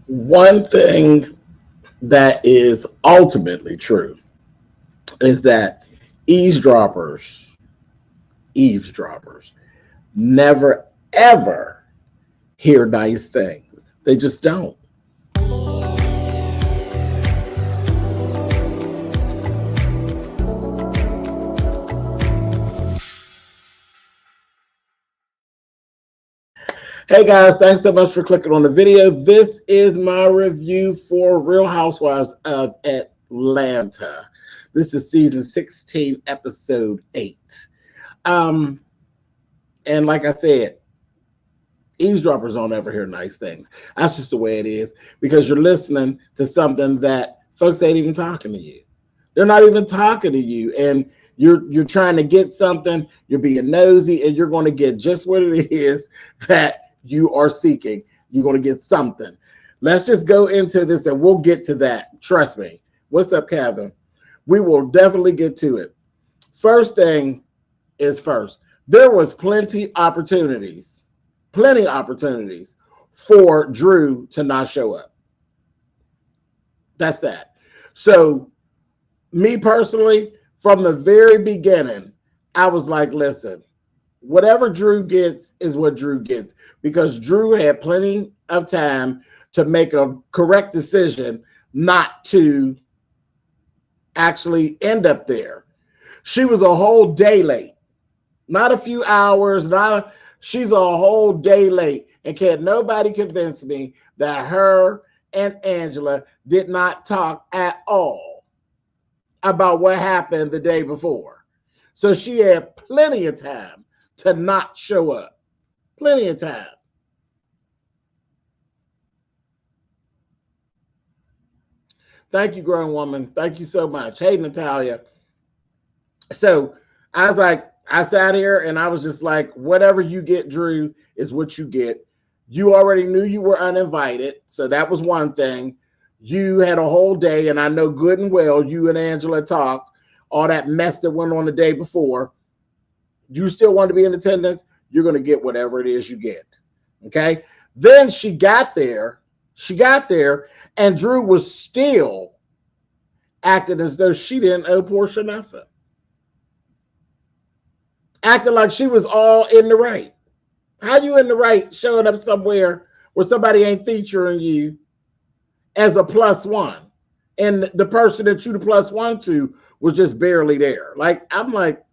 One thing that is ultimately true is that eavesdroppers, eavesdroppers never ever hear nice things. They just don't. Hey guys, thanks so much for clicking on the video. This is my review for Real Housewives of Atlanta. This is season 16, episode 8. And like I said, eavesdroppers don't ever hear nice things. That's just the way it is, because you're listening to something that folks ain't even talking to you. They're not even talking to you, and you're trying to get something. You're being nosy, and you're going to get just what it is that you are seeking. You're going to get something. Let's just go into this, and we'll get to that. Trust me. What's up, Kevin? We will definitely get to it. First thing is first. There was plenty opportunities for Drew to not show up. That's that. So, me personally, from the very beginning, I was like, listen, whatever Drew gets is what Drew gets, because Drew had plenty of time to make a correct decision not to actually end up there. She was a whole day late, not a few hours, she's a whole day late, and can't nobody convince me that her and Angela did not talk at all about what happened the day before. So she had plenty of time to not show up. Plenty of time. Thank you, grown woman. Thank you so much. Hey, Natalia. So I was like, I sat here and I was just like, whatever you get, Drew, is what you get. You already knew you were uninvited. So that was one thing. You had a whole day, and I know good and well you and Angela talked, all that mess that went on the day before. You still want to be in attendance, you're going to get whatever it is you get. Okay? Then she got there, and Drew was still acting as though she didn't owe Porsha nothing. Acting like she was all in the right. How you in the right showing up somewhere where somebody ain't featuring you as a plus one, and the person that you the plus one to was just barely there? Like, I'm like,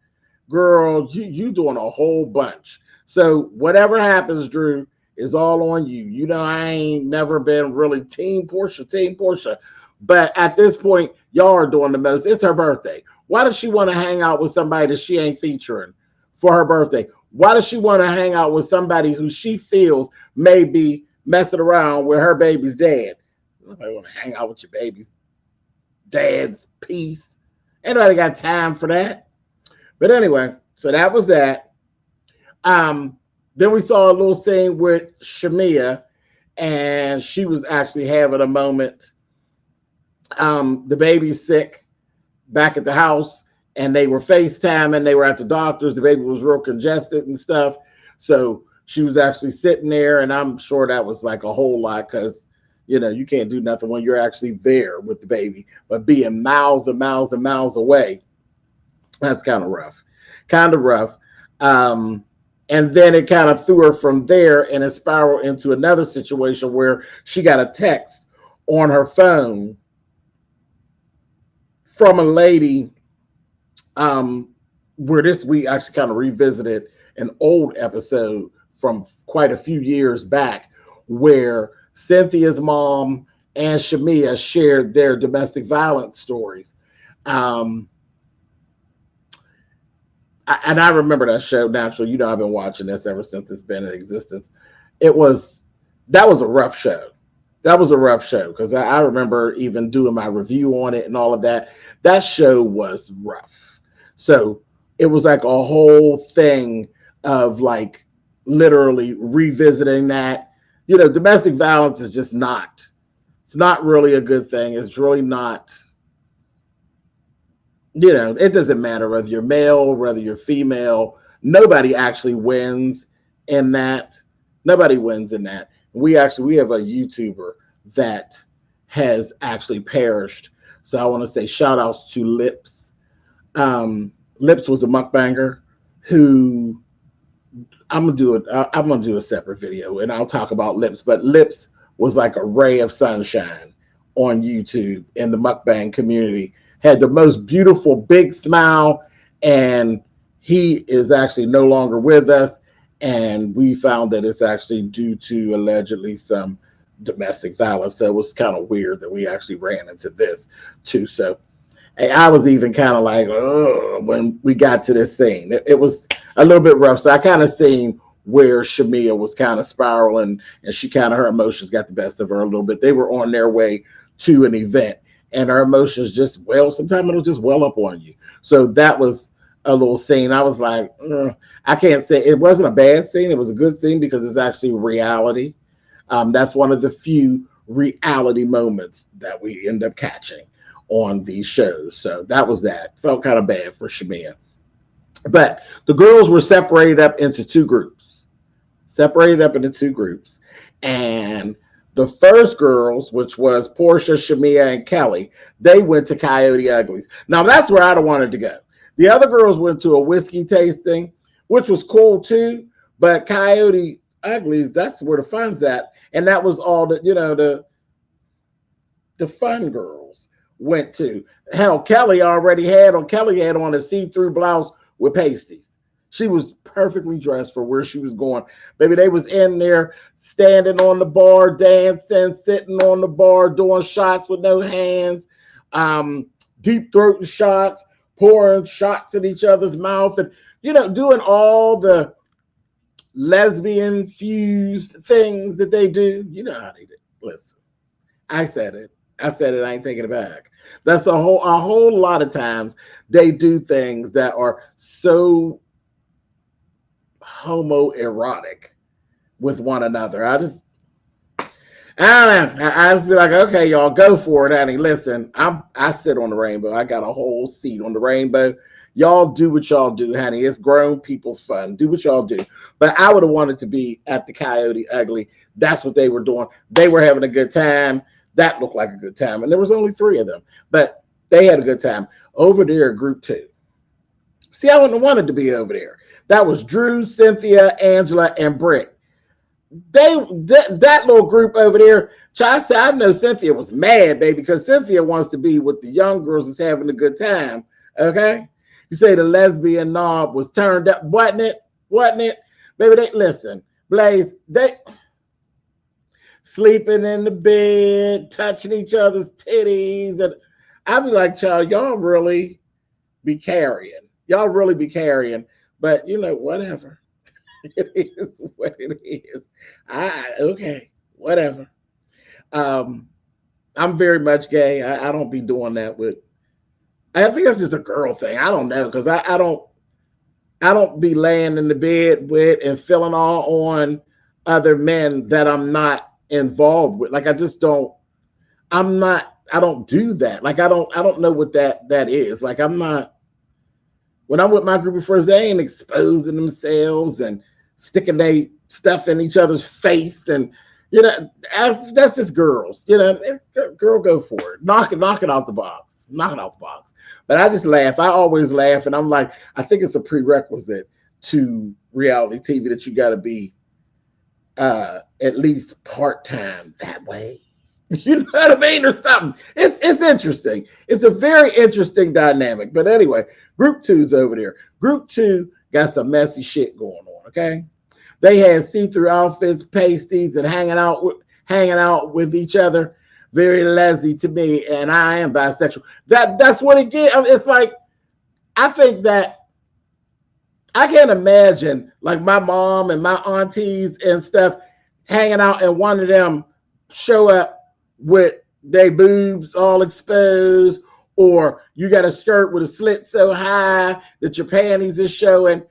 girl, you doing a whole bunch. So whatever happens, Drew, is all on you. You know, I ain't never been really team Porsha. But at this point, y'all are doing the most. It's her birthday. Why does she want to hang out with somebody that she ain't featuring for her birthday? Why does she want to hang out with somebody who she feels may be messing around with her baby's dad? Nobody want to hang out with your baby's dad's piece. Ain't nobody got time for that. But anyway, so that was that. Then we saw a little scene with Shamia, and she was actually having a moment. The baby's sick back at the house, and they were FaceTiming. They were at the doctor's. The baby was real congested and stuff. So she was actually sitting there, and I'm sure that was like a whole lot, because, you know, you can't do nothing when you're actually there with the baby. But being miles and miles and miles away, that's kind of rough. And then it kind of threw her from there, and it spiraled into another situation where she got a text on her phone from a lady, where this we actually kind of revisited an old episode from quite a few years back, where Cynthia's mom and Shamia shared their domestic violence stories. And I remember that show. Naturally, you know, I've been watching this ever since it's been in existence. That was a rough show. That was a rough show, because I remember even doing my review on it and all of that. That show was rough. So it was like a whole thing of like literally revisiting that. You know, domestic violence is just not. It's not really a good thing. It's really not. You know, it doesn't matter whether you're male, whether you're female. Nobody actually wins in that. Nobody wins in that. We have a YouTuber that has actually perished. So I want to say shout outs to Lips. Lips was a mukbanger who I'm gonna do a separate video and I'll talk about Lips. But Lips was like a ray of sunshine on YouTube in the mukbang community. Had the most beautiful big smile, and he is actually no longer with us. And we found that it's actually due to allegedly some domestic violence. So it was kind of weird that we actually ran into this too. So I was even kind of like, oh, when we got to this scene, it was a little bit rough. So I kind of seen where Shamia was kind of spiraling, and she kind of, her emotions got the best of her a little bit. They were on their way to an event, and her emotions just, well, sometimes it'll just well up on you. So that was a little scene. I was like, I can't say it wasn't a bad scene. It was a good scene because it's actually reality. That's one of the few reality moments that we end up catching on these shows. So that was that. Felt kind of bad for Shamia. But the girls were separated up into two groups. And the first girls, which was Porsha, Shamia, and Kelly, they went to Coyote Uglies. Now that's where I'd have wanted to go. The other girls went to a whiskey tasting, which was cool too. But Coyote Uglies, that's where the fun's at. And that was all the fun girls went to. Hell, Kelly had on a see-through blouse with pasties. She was perfectly dressed for where she was going. Baby, they was in there standing on the bar, dancing, sitting on the bar, doing shots with no hands, deep throating shots, pouring shots in each other's mouth, and doing all the lesbian fused things that they do. You know how they do. Listen, I said it. I ain't taking it back. That's a whole lot of times they do things that are so homoerotic with one another. I don't know. I just be like, okay, y'all, go for it, honey. Listen, I sit on the rainbow. I got a whole seat on the rainbow. Y'all do what y'all do, honey. It's grown people's fun. Do what y'all do. But I would have wanted to be at the Coyote Ugly. That's what they were doing. They were having a good time. That looked like a good time. And there was only 3 of them. But they had a good time. Over there, group 2. See, I wouldn't have wanted to be over there. That was Drew, Cynthia, Angela, and Britt. That little group over there, I know Cynthia was mad, baby, because Cynthia wants to be with the young girls that's having a good time. Okay? You say the lesbian knob was turned up, wasn't it? Baby, listen, Blaze, they sleeping in the bed, touching each other's titties. And I'd be like, child, y'all really be carrying. But, whatever. It is what it is. Okay, whatever. I'm very much gay. I don't be doing that with. I think that's just a girl thing. I don't know, because I don't be laying in the bed with and feeling all on other men that I'm not involved with. Like, I don't do that. Like, I don't know what that is. Like, I'm not. When I'm with my group of friends, they ain't exposing themselves and sticking their stuff in each other's face, and that's just girls. Girl, go for it. Knock it out the box. But I just laugh. I always laugh, and I'm like, I think it's a prerequisite to reality TV that you got to be at least part-time that way. You know what I mean, or something. It's interesting. It's a very interesting dynamic. But anyway, group 2's over there. Group 2 got some messy shit going on. Okay, they had see-through outfits, pasties, and hanging out with each other. Very lesbian to me, and I am bisexual. That's what it gets. It's like, I think that I can't imagine like my mom and my aunties and stuff hanging out, and one of them show up with their boobs all exposed, or you got a skirt with a slit so high that your panties is showing.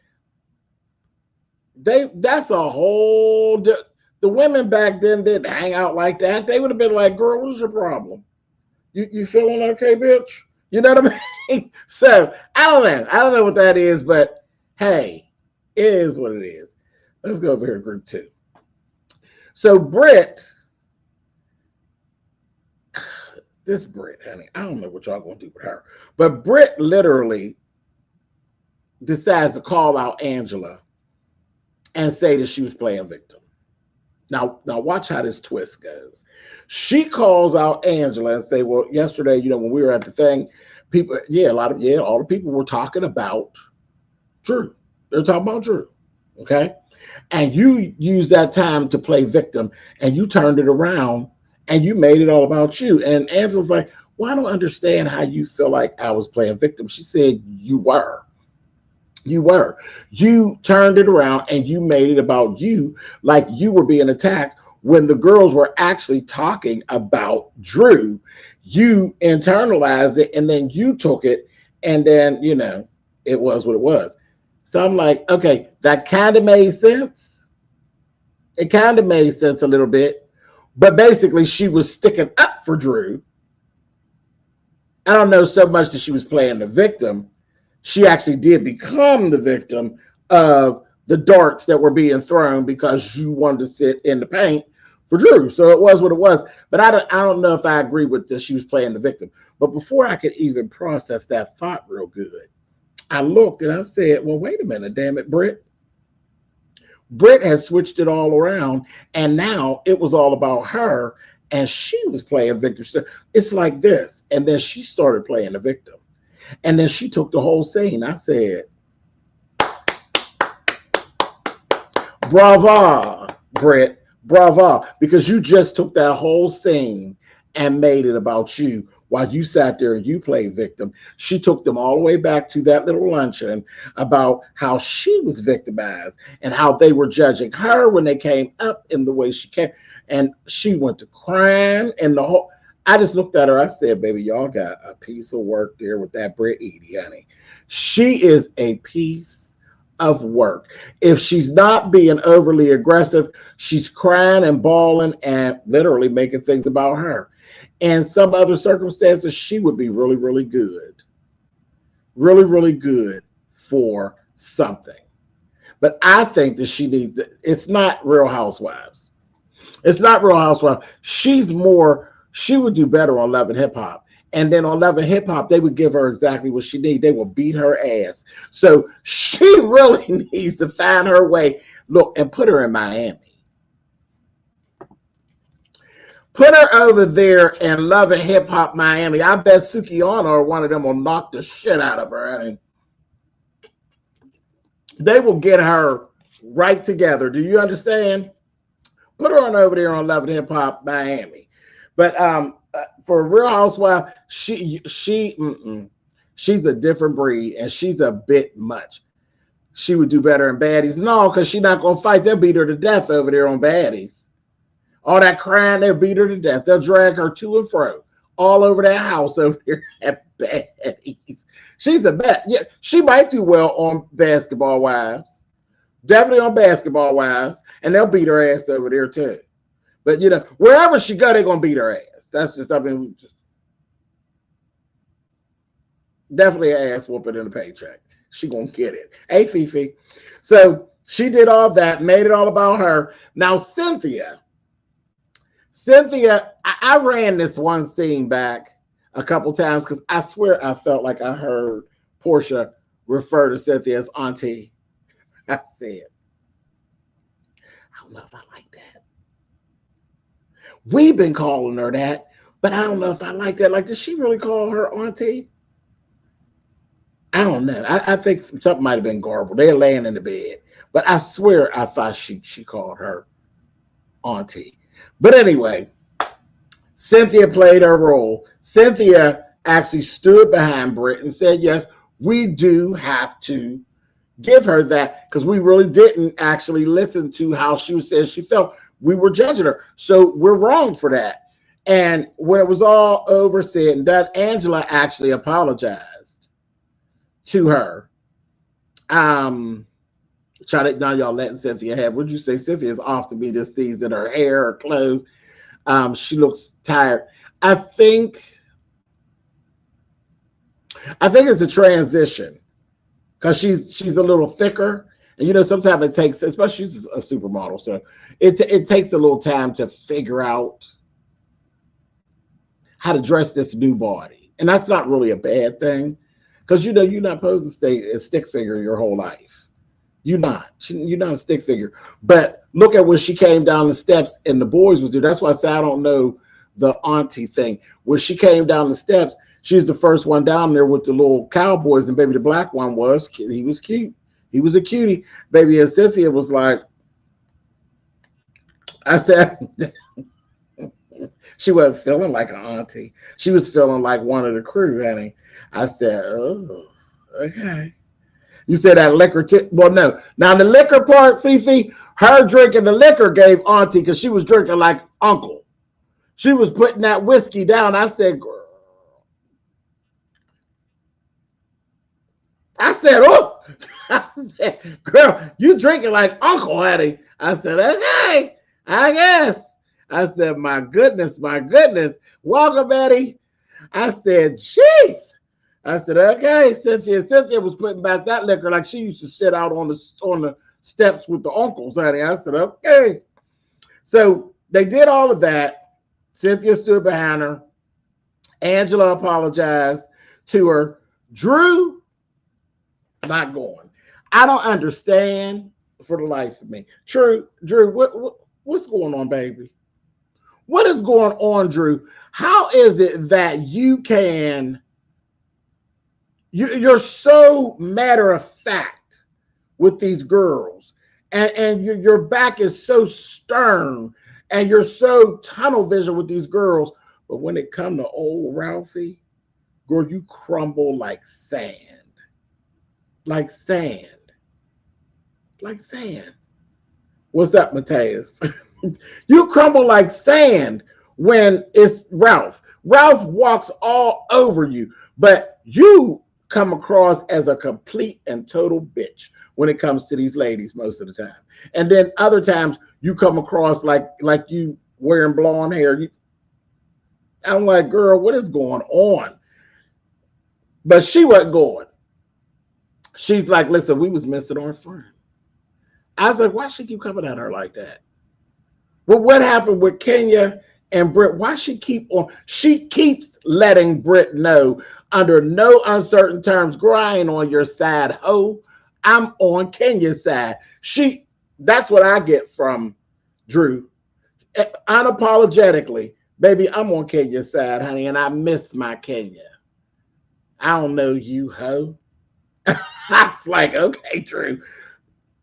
That's a whole. The women back then didn't hang out like that. They would have been like, "Girl, what's your problem? You feeling okay, bitch?" You know what I mean? So I don't know what that is, but hey, it is what it is. is. Let's go over here, group two. So Britt This Brit, honey, I don't know what y'all gonna do with her. But Brit literally decides to call out Angela and say that she was playing victim. Now watch how this twist goes. She calls out Angela and say, well, yesterday, when we were at the thing, people, all the people were talking about Drew. They're talking about Drew. Okay. And you used that time to play victim and you turned it around and you made it all about you. And Angela's like, well, I don't understand how you feel like I was playing victim. She said, you were. You turned it around and you made it about you, like you were being attacked when the girls were actually talking about Drew. You internalized it and then you took it and then, it was what it was. So I'm like, okay, that kind of made sense. It kind of made sense a little bit, but basically she was sticking up for Drew. I don't know so much that she was playing the victim. She actually did become the victim of the darts that were being thrown because you wanted to sit in the paint for Drew. So it was what it was. But I don't know if I agree with that she was playing the victim. But before I could even process that thought real good, I looked and I said, well, wait a minute, damn it, Britt. Britt has switched it all around, and now it was all about her, and she was playing victim. So it's like this. And then she started playing the victim. And then she took the whole scene. I said, bravo, Britt, bravo, because you just took that whole scene and made it about you while you sat there and you played victim. She took them all the way back to that little luncheon about how she was victimized and how they were judging her when they came up in the way she came. And she went to crying and the whole... I just looked at her. I said, baby, y'all got a piece of work there with that Britt Edie, honey. She is a piece of work. If she's not being overly aggressive, she's crying and bawling and literally making things about her. In some other circumstances, she would be really, really good. Really, really good for something. But I think that she needs... It's not Real Housewives. It's not Real Housewives. She would do better on Love and Hip Hop. And then on Love and Hip Hop, they would give her exactly what she needs. They will beat her ass. So she really needs to find her way. Look, and put her in Miami. Put her over there in Love and Hip Hop Miami. I bet Sukihana or one of them will knock the shit out of her. I mean, they will get her right together. Do you understand? Put her on over there on Love and Hip Hop Miami. But for Real Housewife, she's a different breed, and she's a bit much. She would do better in Baddies. No, because she's not going to fight. They'll beat her to death over there on Baddies. All that crying, they'll beat her to death. They'll drag her to and fro all over that house over here at Baddies. She's a bet. Yeah, she might do well on Basketball Wives. Definitely on Basketball Wives. And they'll beat her ass over there too. But, wherever she go, they're going to beat her ass. That's just, definitely an ass whooping in a paycheck. She going to get it. Hey, Fifi. So she did all that, made it all about her. Now, Cynthia, I ran this one scene back a couple times because I swear I felt like I heard Porsha refer to Cynthia as auntie. I said, I don't know if I like that. We've been calling her that, but I don't know if I like that. Like, did she really call her auntie? I don't know. I think something might have been garbled. They're laying in the bed. But I swear I thought she called her auntie. But anyway, Cynthia played her role. Cynthia actually stood behind Britt and said, yes, we do have to give her that because we really didn't actually listen to how she said she felt. We were judging her. So we're wrong for that. And when it was all over said and done, Angela actually apologized to her. Now y'all letting Cynthia have, what'd you say? Cynthia's off to me this season. Her hair, her clothes. She looks tired. I think it's a transition because she's a little thicker. And sometimes it takes, especially she's a supermodel, so it takes a little time to figure out how to dress this new body. And that's not really a bad thing, because you're not supposed to stay a stick figure your whole life. You're not a stick figure. But look at when she came down the steps and the boys was there. That's why I say I don't know the auntie thing. When she came down the steps, she's the first one down there with the little cowboys, and baby, the black one he was cute. He was a cutie, baby. And Cynthia was like, I said, she wasn't feeling like an auntie. She was feeling like one of the crew, honey. I said, oh, okay. You said that liquor well, no. Now the liquor part, Fifi, her drinking the liquor gave auntie, because she was drinking like uncle. She was putting that whiskey down. I said, girl. I said, oh. I said, girl, you drinking like uncle, honey. I said, okay, I guess. I said, my goodness. Welcome, Betty. I said, jeez. I said, okay, Cynthia. Cynthia was putting back that liquor like she used to sit out on the steps with the uncles, honey. I said, okay. So they did all of that. Cynthia stood behind her. Angela apologized to her. Drew, not going. I don't understand for the life of me. Drew, what's going on, baby? What is going on, Drew? How is it that you're so matter of fact with these girls, and your back is so stern, and you're so tunnel vision with these girls, but when it comes to old Ralphie, girl, you crumble like sand. Like sand. Like sand. What's up, Mateus? You crumble like sand when it's Ralph. Ralph walks all over you, but you come across as a complete and total bitch when it comes to these ladies most of the time. And then other times you come across like you wearing blonde hair. I'm like, girl, what is going on? But she wasn't going. She's like, listen, we was missing our friend. I was like, why she keep coming at her like that? Well, what happened with Kenya and Britt? Why she keeps letting Britt know under no uncertain terms, girl, I ain't on your side, ho. I'm on Kenya's side. That's what I get from Drew. Unapologetically, baby, I'm on Kenya's side, honey, and I miss my Kenya. I don't know you, ho. I was like, okay, Drew.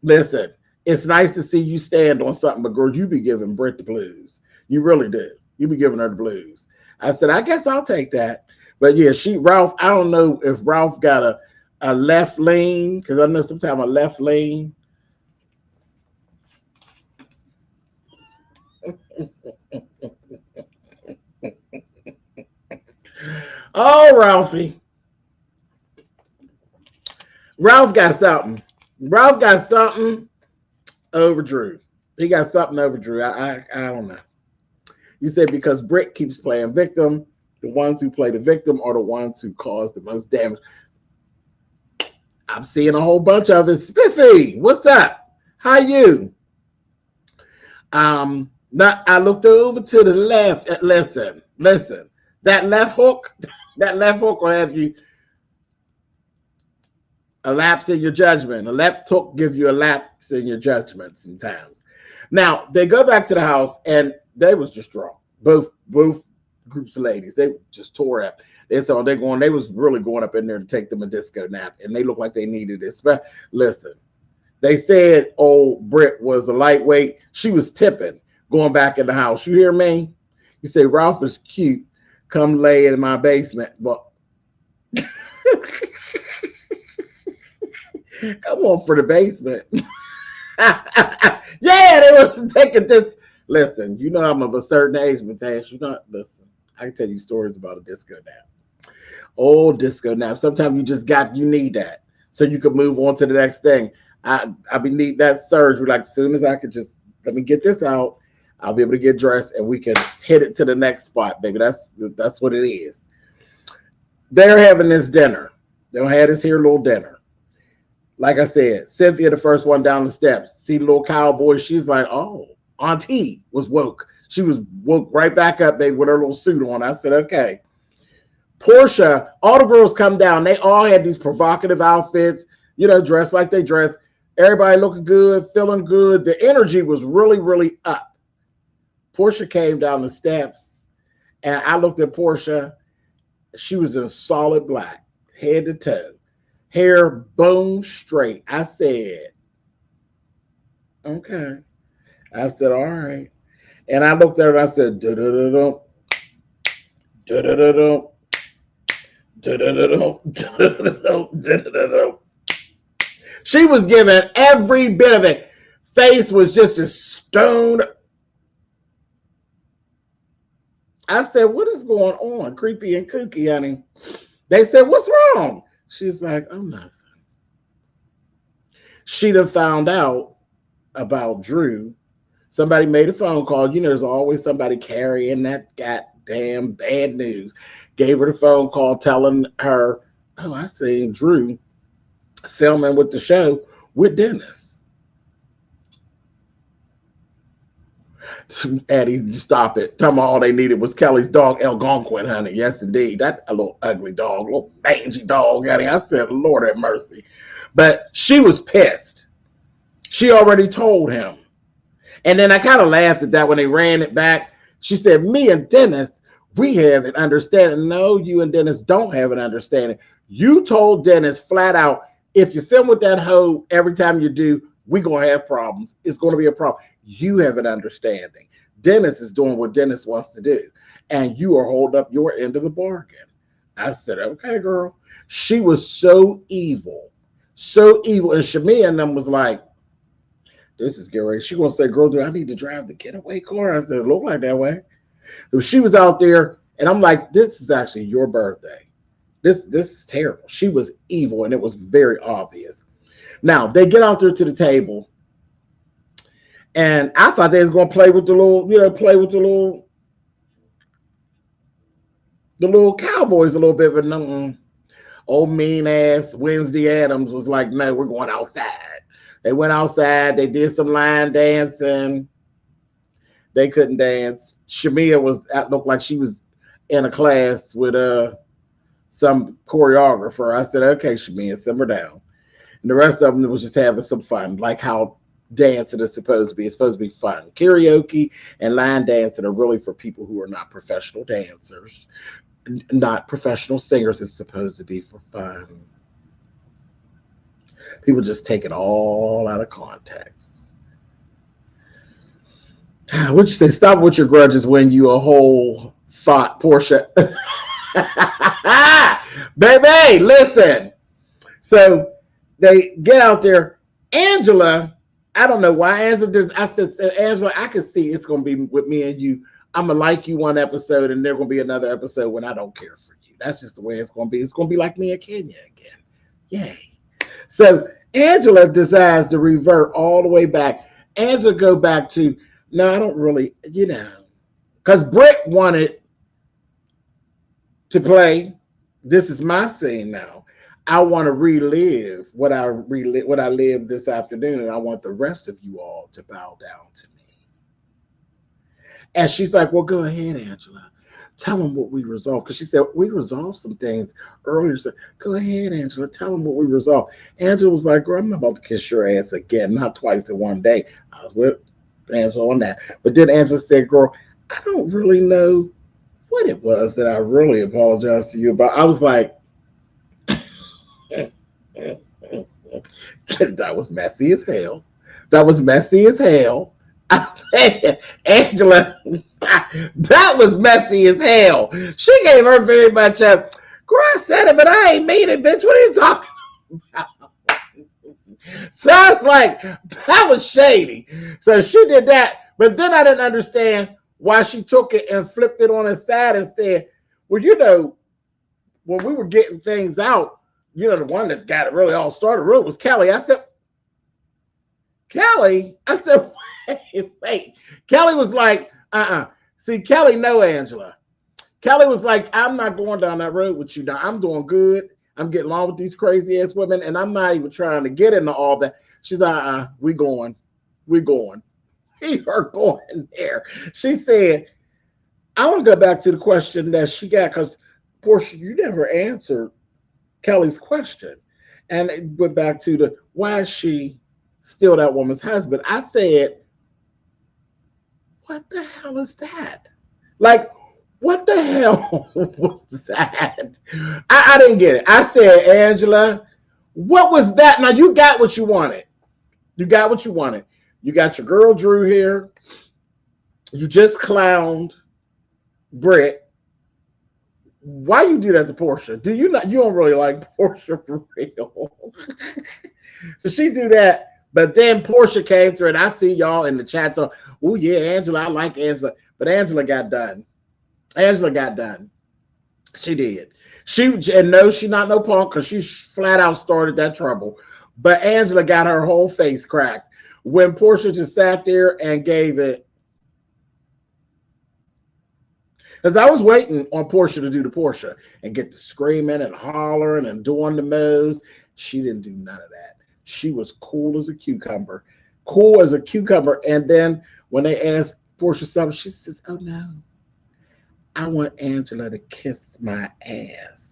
Listen, it's nice to see you stand on something, but girl, you be giving Britt the blues. You really do. You be giving her the blues. I said, I guess I'll take that. But yeah, Ralph, I don't know if Ralph got a left lane, because I know sometimes a left lane. Oh, Ralphie. Ralph got something. Ralph got something over Drew. He got something over Drew. I don't know. You say because Britt keeps playing victim. The ones who play the victim are the ones who cause the most damage. I'm seeing a whole bunch of it. Spiffy, what's up? How you? Now I looked over to the left. Listen. That left hook will have you a lapse in your judgment. A left hook give you a lapse in your judgment sometimes. Now they go back to the house and they was just drunk. Both groups of ladies, they just tore up. They was really going up in there to take them a disco nap, and they looked like they needed it. But listen, they said old Britt was a lightweight. She was tipping going back in the house. You hear me? You say Ralph is cute. Come lay in my basement. But come on for the basement. Yeah, they was taking this. Listen, you know I'm of a certain age, Matash. Listen, I can tell you stories about a disco nap. Old disco nap. Sometimes you need that so you can move on to the next thing. I be needing that surge. Like as soon as I could just let me get this out, I'll be able to get dressed and we can hit it to the next spot, baby. That's what it is. They're having this dinner. They'll have this here little dinner. Like I said, Cynthia, the first one down the steps, see the little cowboy. She's like, oh, Auntie was woke. She was woke right back up, baby, with her little suit on. I said, okay. Porsha, all the girls come down. They all had these provocative outfits, you know, dressed like they dressed. Everybody looking good, feeling good. The energy was really, really up. Porsha came down the steps, and I looked at Porsha. She was in solid black, head to toe, hair bone straight. I said, okay. I said, all right. And I looked at her and I said, da-da-da-dum, da-da-da-dum, da-da-da-dum, da-da-da-dum, da-da-da-dum. She was giving every bit of it. Face was just a stone. I said, what is going on? Creepy and kooky, honey. They said, what's wrong? She's like, oh, nothing. She done found out about Drew. Somebody made a phone call. You know, there's always somebody carrying that goddamn bad news. Gave her the phone call telling her, oh, I seen Drew filming with the show with Dennis. Eddie, stop it. Tell me all they needed was Kelly's dog, Algonquin, honey. Yes, indeed. That a little ugly dog, a little mangy dog, honey. I said, Lord have mercy. But she was pissed. She already told him. And then I kind of laughed at that when they ran it back. She said, me and Dennis, we have an understanding. No, you and Dennis don't have an understanding. You told Dennis flat out, if you film with that hoe every time you do, we're going to have problems. It's going to be a problem. You have an understanding. Dennis is doing what Dennis wants to do. And you are holding up your end of the bargain. I said, okay, girl. She was so evil. So evil. And Shamia and them was like, this is Gary. She gonna say, girl, do I need to drive the getaway car? I said, it look like that way. So she was out there, and I'm like, this is actually your birthday. This is terrible. She was evil, and it was very obvious. Now, they get out there to the table, and I thought they was gonna play with the little, you know, the little cowboys a little bit, but no. Old mean ass Wednesday Addams was like, no, we're going outside. They went outside. They did some line dancing. They couldn't dance. Shamia looked like she was in a class with some choreographer. I said, okay, Shamia, simmer down. And the rest of them was just having some fun, like how dancing is supposed to be. It's supposed to be fun. Karaoke and line dancing are really for people who are not professional dancers, not professional singers. It's supposed to be for fun. People just take it all out of context. What'd you say? Stop with your grudges when you a whole thought, Porsha. Baby, listen. So they get out there. Angela, I don't know why Angela does. I said, Angela, I can see it's going to be with me and you. I'm going to like you one episode and there's going to be another episode when I don't care for you. That's just the way it's going to be. It's going to be like me and Kenya again. Yay. So Angela decides to revert all the way back. Angela go back to, no, I don't really, you know, because Britt wanted to play. This is my scene now. I want to relive what I lived this afternoon, and I want the rest of you all to bow down to me. And she's like, well, go ahead, Angela. Tell them what we resolved. Because she said, we resolved some things earlier. So go ahead, Angela. Tell them what we resolved. Angela was like, girl, I'm not about to kiss your ass again. Not twice in one day. I was with Angela on that. But then Angela said, girl, I don't really know what it was that I really apologized to you about. I was like, that was messy as hell. That was messy as hell. I said, Angela, that was messy as hell. She gave her very much a, girl, I said it, but I ain't mean it, bitch. What are you talking about? So I was like, that was shady. So she did that. But then I didn't understand why she took it and flipped it on its side and said, well, you know, when we were getting things out, you know, the one that got it really all started really was Kelly. I said, Kelly? I said, wait. Kelly was like, See, Kelly know Angela. Kelly was like, I'm not going down that road with you now. I'm doing good. I'm getting along with these crazy ass women, and I'm not even trying to get into all that. She's like, we going. see her going there. She said, I want to go back to the question that she got because, Porsha, you never answered Kelly's question. And it went back to the why is she still that woman's husband? I said, what the hell is that? Like, what the hell was that? I didn't get it. I said, Angela, what was that? Now you got what you wanted. You got what you wanted. You got your girl Drew here. You just clowned Britt. Why you do that to Porsha? Do you not? You don't really like Porsha for real. So she do that. But then Porsha came through, and I see y'all in the chat. So, oh yeah, Angela, I like Angela. But Angela got done. Angela got done. She did. And no, she not no punk because she flat out started that trouble. But Angela got her whole face cracked when Porsha just sat there and gave it. Because I was waiting on Porsha to do the Porsha and get to screaming and hollering and doing the moves. She didn't do none of that. She was cool as a cucumber. Cool as a cucumber. And then when they asked Porsha something, she says, oh no, I want Angela to kiss my ass.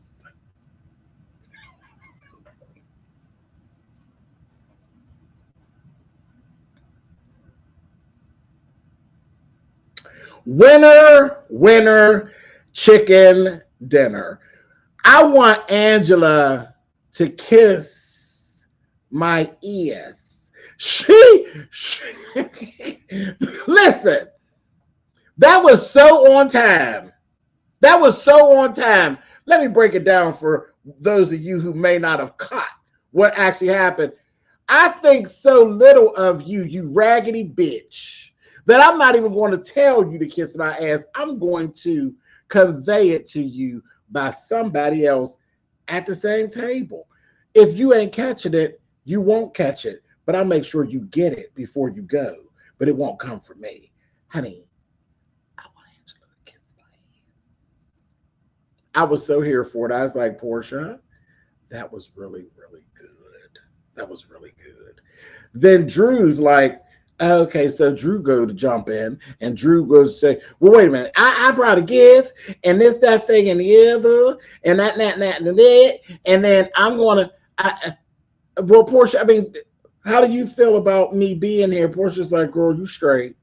Winner, winner, chicken dinner. I want Angela to kiss my ears. Listen, that was so on time. That was so on time. Let me break it down for those of you who may not have caught what actually happened. I think so little of you, you raggedy bitch, that I'm not even going to tell you to kiss my ass. I'm going to convey it to you by somebody else at the same table. If you ain't catching it, you won't catch it. But I'll make sure you get it before you go. But it won't come from me. Honey, I want Angela to kiss my ass. I was so here for it. I was like, Porsha, that was really, really good. That was really good. Then Drew's like, okay, so Drew go to jump in, and Drew goes to say, well, wait a minute, I brought a gift, and this, that thing, and the other, and that, and that, and then I'm going to, well, Porsha, I mean, how do you feel about me being here? Portia's like, girl, you straight.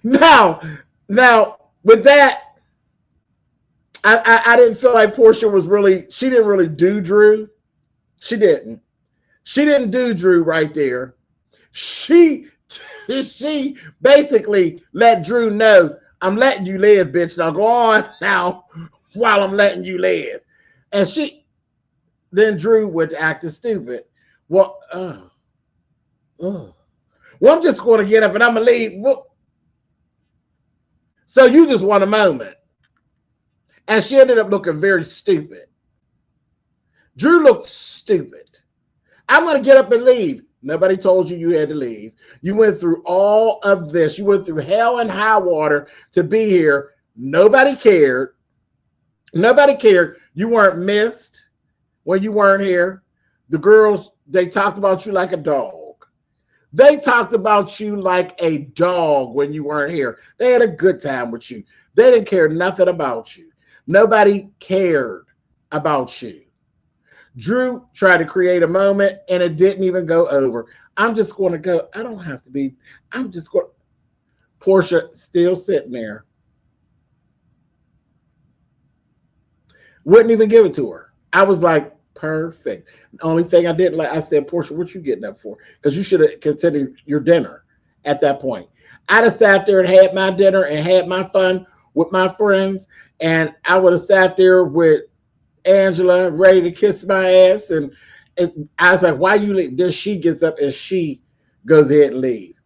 Now, with that, I didn't feel like Porsha was really, she didn't really do Drew. She didn't. She didn't do Drew right there. She basically let Drew know, I'm letting you live, bitch. Now go on now while I'm letting you live. And then Drew would act as stupid. Well, well, I'm just going to get up and I'm going to leave. Well, so you just want a moment. And she ended up looking very stupid. Drew looked stupid. I'm going to get up and leave. Nobody told you you had to leave. You went through all of this. You went through hell and high water to be here. Nobody cared. Nobody cared. You weren't missed when you weren't here. The girls, they talked about you like a dog. They talked about you like a dog when you weren't here. They had a good time with you. They didn't care nothing about you. Nobody cared about you. Drew tried to create a moment and it didn't even go over. I'm just going to go. I don't have to be. I'm just going. Porsha still sitting there. Wouldn't even give it to her. I was like, perfect. The only thing I didn't like, I said, Porsha, what you getting up for? Because you should have considered your dinner at that point. I'd have sat there and had my dinner and had my fun with my friends. And I would have sat there with Angela ready to kiss my ass. And I was like, why you leave? Then she gets up and she goes ahead and leave.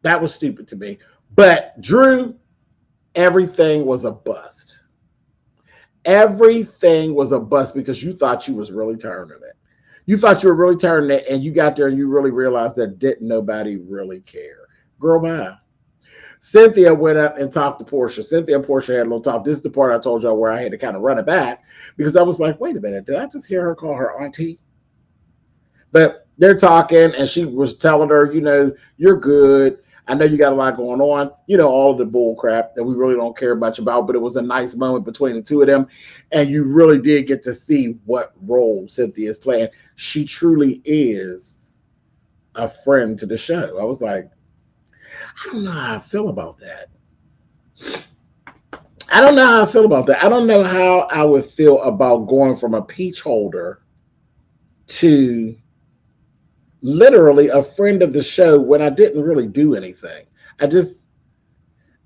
That was stupid to me. But Drew, everything was a bust. Everything was a bust because you thought you was really turning it. You thought you were really turning it, and you got there and you really realized that didn't nobody really care. Girl, bye. Cynthia went up and talked to Porsha. Cynthia and Porsha had a little talk. This is the part I told y'all where I had to kind of run it back because I was like, wait a minute, did I just hear her call her auntie? But they're talking, and she was telling her, you're good. I know you got a lot going on, all of the bull crap that we really don't care much about, but it was a nice moment between the two of them. And you really did get to see what role Cynthia is playing. She truly is a friend to the show. I was like, I don't know how I feel about that. I don't know how I feel about that. I don't know how I would feel about going from a peach holder to literally a friend of the show when I didn't really do anything. I don't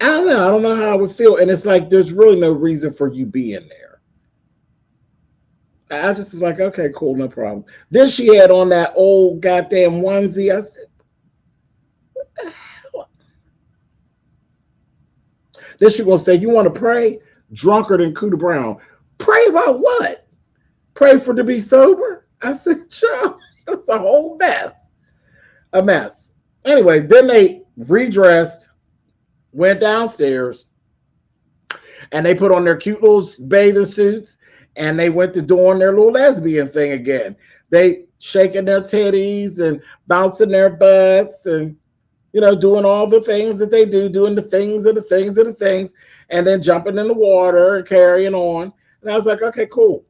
know. I don't know how I would feel. And it's like, there's really no reason for you being there. I just was like, okay, cool, no problem. Then she had on that old goddamn onesie. I said, what the hell? Then she gonna say, you want to pray? Drunker than Cooter Brown. Pray about what? Pray for to be sober? I said, child. It's a whole mess. A mess. Anyway, then they redressed, went downstairs, and they put on their cute little bathing suits, and they went to doing their little lesbian thing again. They shaking their titties and bouncing their butts and, doing all the things that they do, doing the things and the things and the things, and then jumping in the water and carrying on. And I was like, okay, cool.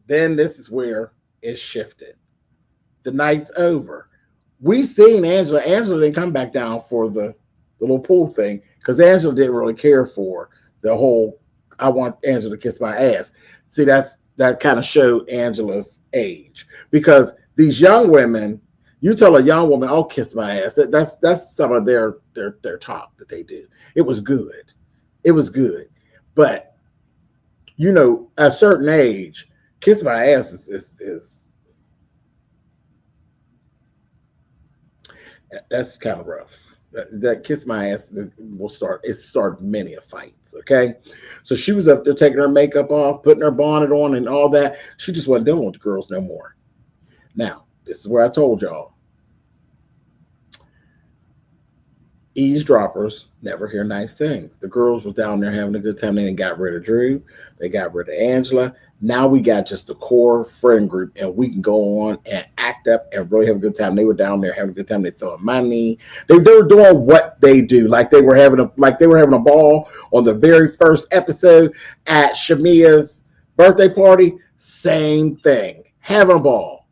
Then this is where it shifted. The night's over. We seen Angela. Angela didn't come back down for the little pool thing because Angela didn't really care for the whole, I want Angela to kiss my ass. See, that kind of showed Angela's age, because these young women, you tell a young woman, "Oh, kiss my ass." That's some of their talk that they do. It was good. It was good. But at a certain age, kiss my ass is that's kind of rough. That kiss my ass will start. It started many a fights. Okay, so she was up there taking her makeup off, putting her bonnet on, and all that. She just wasn't dealing with the girls no more. Now, this is where I told y'all, eavesdroppers never hear nice things. The girls was down there having a good time. They didn't got rid of Drew. They got rid of Angela. Now we got just the core friend group, and we can go on and act up and really have a good time. They were down there having a good time. They throwing money. They were doing what they do, like they were having a ball on the very first episode at Shamia's birthday party. Same thing, having a ball.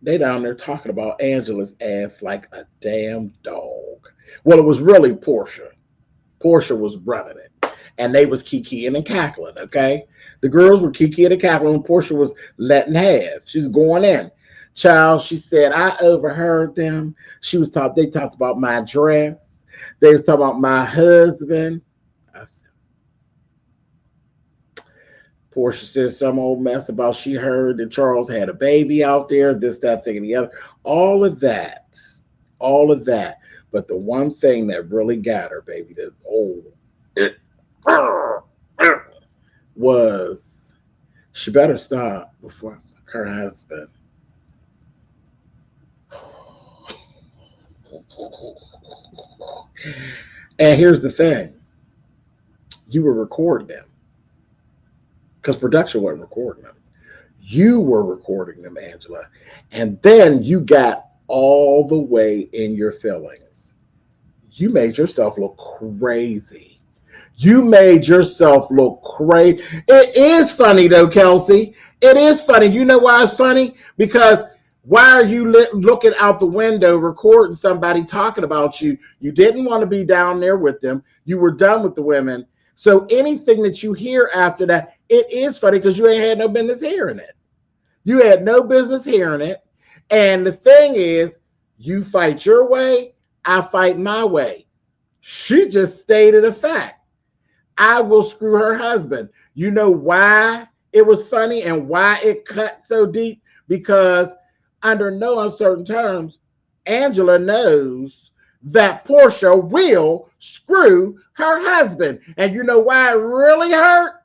They down there talking about Angela's ass like a damn dog. Well, it was really Porsha. Porsha was running it. And they was kikiing and cackling, okay? The girls were kikiing and cackling, and Porsha was letting have. She's going in. Child, she said, I overheard them. They talked about my dress. They was talking about my husband. I said, Porsha said some old mess about she heard that Charles had a baby out there, this, that, thing, and the other. All of that. But the one thing that really got her, baby, was she better stop before her husband. And here's the thing. You were recording them. Because production wasn't recording them. You were recording them, Angela. And then you got all the way in your feelings. You made yourself look crazy. You made yourself look crazy. It is funny, though, Kelsey. It is funny. You know why it's funny? Because why are you looking out the window recording somebody talking about you? You didn't want to be down there with them. You were done with the women. So anything that you hear after that, it is funny because you ain't had no business hearing it. You had no business hearing it. And the thing is, you fight your way, I fight my way. She just stated a fact. I will screw her husband. You know why it was funny and why it cut so deep? Because under no uncertain terms, Angela knows that Porsha will screw her husband. And you know why it really hurt?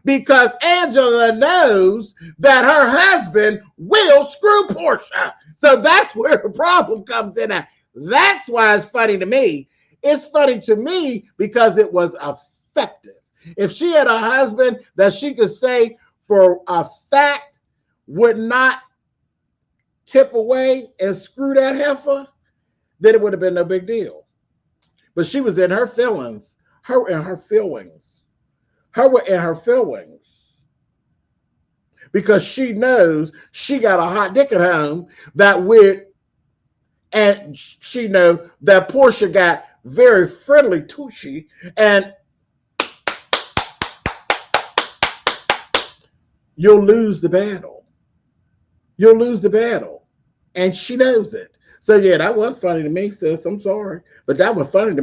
Because Angela knows that her husband will screw Porsha. So that's where the problem comes in at. That's why it's funny to me. It's funny to me because it was effective. If she had a husband that she could say for a fact would not tip away and screw that heifer, then it would have been no big deal. But she was in her feelings. Her were in her feelings. Because she knows she got a hot dick at home and she knows that Porsha got very friendly Tushy, and you'll lose the battle. And she knows it. So yeah, that was funny to me, sis. I'm sorry. But that was funny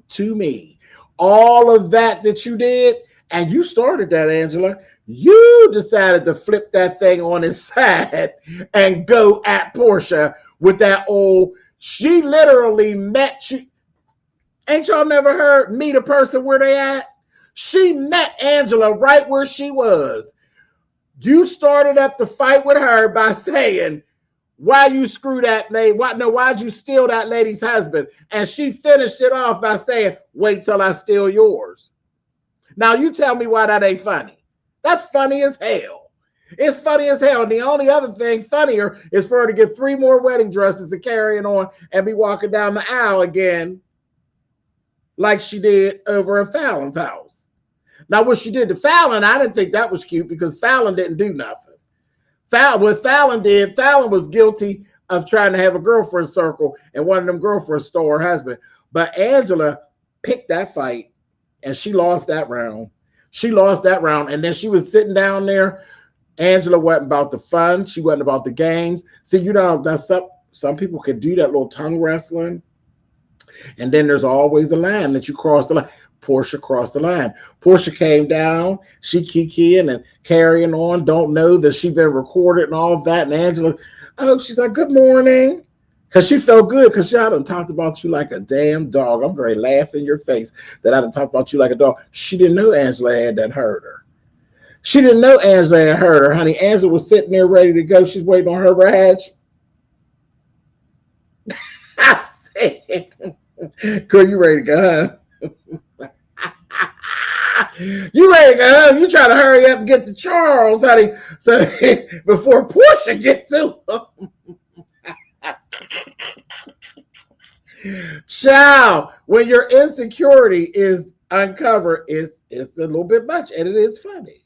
to me. All of that you did, and you started that, Angela. You decided to flip that thing on its side and go at Porsha with that old, she literally met you. Ain't y'all never heard meet a person where they at? She met Angela right where she was. You started up the fight with her by saying, why you screw that lady? Why'd you steal that lady's husband? And she finished it off by saying, wait till I steal yours. Now you tell me why that ain't funny. That's funny as hell. It's funny as hell. And the only other thing funnier is for her to get 3 more wedding dresses and carry it on and be walking down the aisle again like she did over at Fallon's house. Now, what she did to Fallon, I didn't think that was cute because Fallon didn't do nothing. What Fallon did, Fallon was guilty of trying to have a girlfriend circle, and one of them girlfriends stole her husband. But Angela picked that fight, and she lost that round. And then she was sitting down there. Angela wasn't about the fun. She wasn't about the games. See, that's some people could do that little tongue wrestling. And then there's always a line that you cross the line. Porsha crossed the line. Porsha came down. She kikiing and carrying on. Don't know that she's been recorded and all of that. And Angela, she's like, good morning. Because she felt good because she done talked about you like a damn dog. I'm going to laugh in your face that I done talked about you like a dog. She didn't know Angela had that hurt her. Honey. Angela was sitting there ready to go. She's waiting on her badge. I said, girl, you ready to go, huh? You ready to go home? You trying to hurry up and get to Charles, honey, so before Porsha gets to him. Child, when your insecurity is uncovered, it's a little bit much, and it is funny.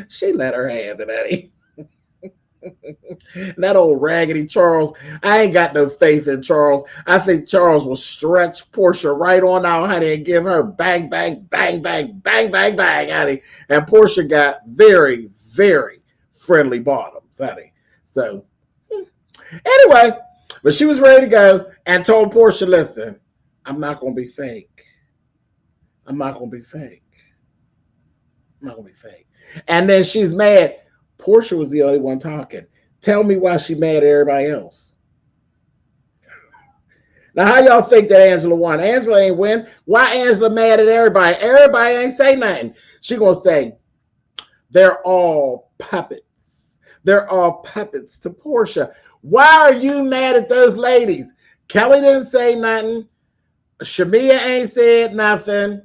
She let her have it, honey. That old raggedy Charles, I ain't got no faith in Charles. I think Charles will stretch Porsha right on out, honey, and give her bang, bang, bang, bang, bang, bang, bang, honey. And Porsha got very, very friendly bottoms, honey. So, anyway, but she was ready to go and told Porsha, listen, I'm not going to be fake. And then she's mad. Porsha was the only one talking. Tell me why she mad at everybody else. Now, how y'all think that Angela won? Angela ain't win. Why Angela mad at everybody? Everybody ain't say nothing. She gonna say, they're all puppets. They're all puppets to Porsha. Why are you mad at those ladies? Kelly didn't say nothing. Shamia ain't said nothing.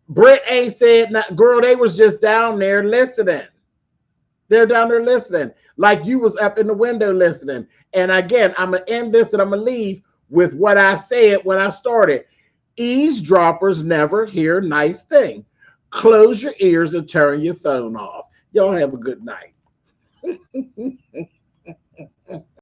Britt ain't said nothing. Girl, they was just down there listening. They're down there listening like you was up in the window listening. And again, I'm going to end this and I'm going to leave with what I said when I started. Eavesdroppers never hear nice thing. Close your ears and turn your phone off. Y'all have a good night.